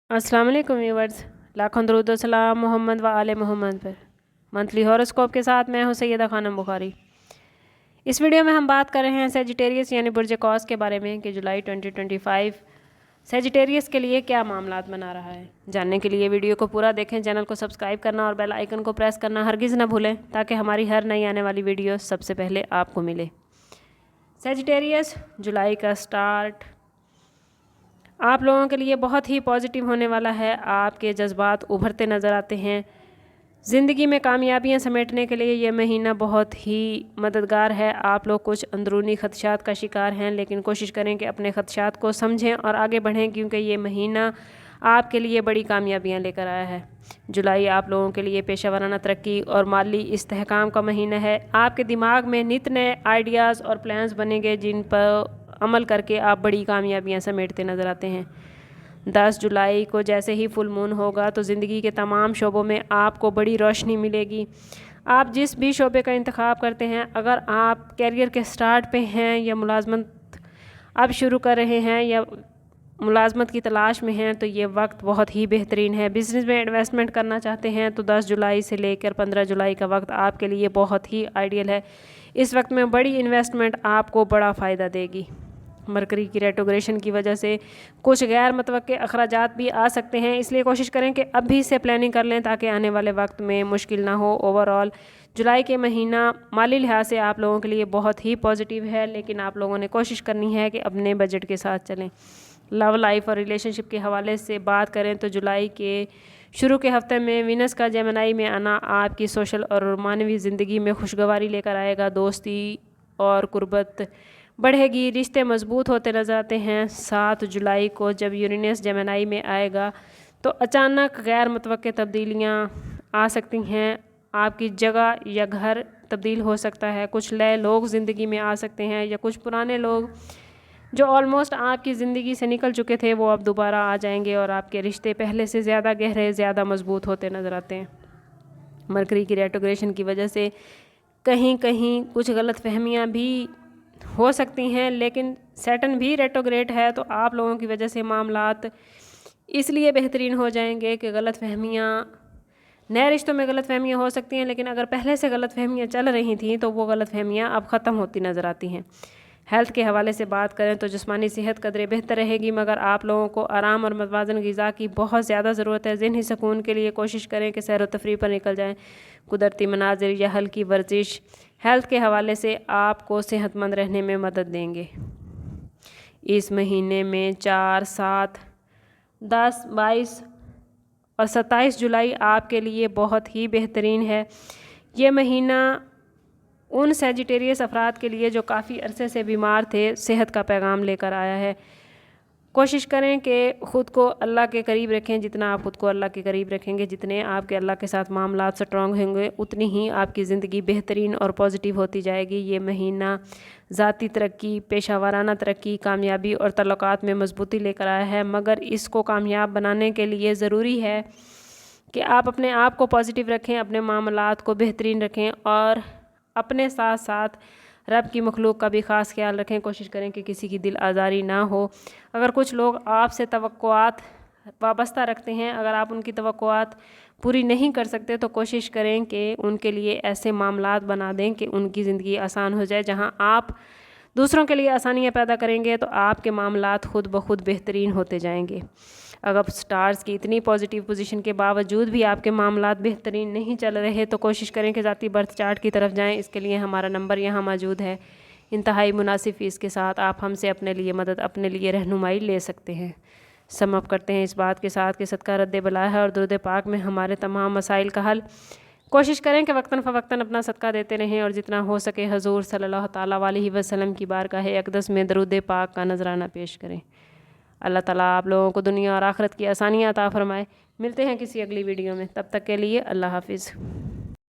अस्सलाम वालेकुम व्यूवर्स, लाखों दरूद व सलाम मोहम्मद व आले मोहम्मद पर। मंथली हॉरोस्कोप के साथ मैं हूं सैयदा खानम बुखारी। इस वीडियो में हम बात कर रहे हैं सेजिटेरियस यानी बुर्ज कौस के बारे में कि जुलाई 2025 सेजिटेरियस के लिए क्या मामलात बना रहा है। जानने के लिए वीडियो को पूरा देखें, चैनल को सब्सक्राइब करना और बेल आइकन को प्रेस करना हरगिज़ न भूलें ताकि हमारी हर नई आने वाली वीडियो सबसे पहले आपको मिले। सेजिटेरियस जुलाई का स्टार्ट आप लोगों के लिए बहुत ही पॉजिटिव होने वाला है। आपके जज्बात उभरते नज़र आते हैं। ज़िंदगी में कामयाबियां समेटने के लिए ये महीना बहुत ही मददगार है। आप लोग कुछ अंदरूनी खदशात का शिकार हैं, लेकिन कोशिश करें कि अपने खदशात को समझें और आगे बढ़ें, क्योंकि ये महीना आपके लिए बड़ी कामयाबियां लेकर आया है। जुलाई आप लोगों के लिए पेशा वाराना तरक्की और माली इस्तेहकाम का महीना है। आपके दिमाग में नित नए आइडियाज़ और प्लान्स बनेंगे जिन पर अमल करके आप बड़ी कामयाबियां समेटते नज़र आते हैं। 10 जुलाई को जैसे ही फुल मून होगा तो ज़िंदगी के तमाम शोबों में आपको बड़ी रोशनी मिलेगी। आप जिस भी शोबे का इंतखाब करते हैं, अगर आप कैरियर के स्टार्ट पे हैं या मुलाजमत अब शुरू कर रहे हैं या मुलाजमत की तलाश में हैं, तो ये वक्त बहुत ही बेहतरीन है। बिज़नेस में इन्वेस्टमेंट करना चाहते हैं तो 10 जुलाई से लेकर 15 जुलाई का वक्त आपके लिए बहुत ही आइडियल है। इस वक्त में बड़ी इन्वेस्टमेंट आपको बड़ा फ़ायदा देगी। मरकरी की रेट्रोग्रेशन की वजह से कुछ गैर मुतवक्के अखराजात भी आ सकते हैं, इसलिए कोशिश करें कि अभी से प्लानिंग कर लें ताकि आने वाले वक्त में मुश्किल ना हो। ओवरऑल जुलाई के महीना माली लिहाज से आप लोगों के लिए बहुत ही पॉजिटिव है, लेकिन आप लोगों ने कोशिश करनी है कि अपने बजट के साथ चलें। लव लाइफ और रिलेशनशिप के हवाले से बात करें तो जुलाई के शुरू के हफ्ते में वीनस का जेमिनी में आना आपकी सोशल और मानवी ज़िंदगी में खुशगवारी लेकर आएगा। दोस्ती और कुर्बत बढ़ेगी, रिश्ते मजबूत होते नजर आते हैं। 7 जुलाई को जब यूरेनस जेमिनी में आएगा तो अचानक गैर मुतवक्के तब्दीलियां आ सकती हैं। आपकी जगह या घर तब्दील हो सकता है। कुछ नए लोग ज़िंदगी में आ सकते हैं या कुछ पुराने लोग जो ऑलमोस्ट आपकी ज़िंदगी से निकल चुके थे वो अब दोबारा आ जाएंगे और आपके रिश्ते पहले से ज़्यादा गहरे, ज़्यादा मजबूत होते नज़र आते हैं। मरकरी की रेट्रोग्रेशन की वजह से कहीं कहीं कुछ गलत फहमियाँ भी हो सकती हैं, लेकिन सैटर्न भी रेट्रोग्रेड है तो आप लोगों की वजह से मामलात इसलिए बेहतरीन हो जाएंगे कि गलत फहमियाँ, नए रिश्तों में गलत फहमियाँ हो सकती हैं, लेकिन अगर पहले से गलत फहमियाँ चल रही थी तो वो गलत फहमियाँ अब ख़त्म होती नज़र आती हैं। हेल्थ के हवाले से बात करें तो जिस्मानी सेहत कदरे बेहतर रहेगी, मगर आप लोगों को आराम और मतवाज़न ग़िज़ा की बहुत ज़्यादा ज़रूरत है। ज़हनी सुकून के लिए कोशिश करें कि सैर व तफरीह पर निकल जाएं। कुदरती मनाजिर या हल्की वर्जिश हेल्थ के हवाले से आपको सेहतमंद रहने में मदद देंगे। इस महीने में 4, 7, 10, 22 और 27 जुलाई आपके लिए बहुत ही बेहतरीन है। ये महीना उन सेजिटेरियस अफराद के लिए जो काफ़ी अरसे से बीमार थे, सेहत का पैगाम लेकर आया है। कोशिश करें कि ख़ुद को अल्लाह के करीब रखें। जितना आप ख़ुद को अल्लाह के करीब रखेंगे, जितने आपके अल्लाह के साथ मामलात स्ट्रॉन्ग होंगे, उतनी ही आपकी ज़िंदगी बेहतरीन और पॉजिटिव होती जाएगी। ये महीना ज़ाती तरक्की, पेशा वाराना तरक्की, कामयाबी और तल्लुकात में मजबूती लेकर आया है, मगर इसको कामयाब बनाने के लिए ज़रूरी है कि आप अपने आप को पॉजिटिव रखें, अपने मामलात को बेहतरीन रखें और अपने साथ साथ रब की मखलूक का भी ख़ास ख्याल रखें। कोशिश करें कि किसी की दिल आज़ारी ना हो। अगर कुछ लोग आपसे तवक्कुआत वाबस्ता रखते हैं, अगर आप उनकी तवक्कुआत पूरी नहीं कर सकते तो कोशिश करें कि उनके लिए ऐसे मामलात बना दें कि उनकी ज़िंदगी आसान हो जाए। जहां आप दूसरों के लिए आसानियां पैदा करेंगे तो आपके मामलात खुद ब खुद बेहतरीन होते जाएंगे। अगर स्टार्स की इतनी पॉजिटिव पोजीशन के बावजूद भी आपके मामलात बेहतरीन नहीं चल रहे तो कोशिश करें कि ज़ाती बर्थ चार्ट की तरफ जाएं। इसके लिए हमारा नंबर यहाँ मौजूद है। इंतहाई मुनासिब फ़ीस के साथ आप हमसे अपने लिए मदद, अपने लिए रहनुमाई ले सकते हैं। सम अप करते हैं इस बात के साथ कि सदका रद्द बला है और दुरूद पाक में हमारे तमाम मसाइल का हल। कोशिश करें कि वक्तन फ़वक्तन अपना सदका देते रहें और जितना हो सके हजूर सल्लल्लाहु ताला अलैहि वसल्लम की बारगाह अक़दस में दरूद पाक का नजराना पेश करें। अल्लाह ताला आप लोगों को दुनिया और आखिरत की आसानियाँ अता फरमाए। मिलते हैं किसी अगली वीडियो में, तब तक के लिए अल्लाह हाफिज़।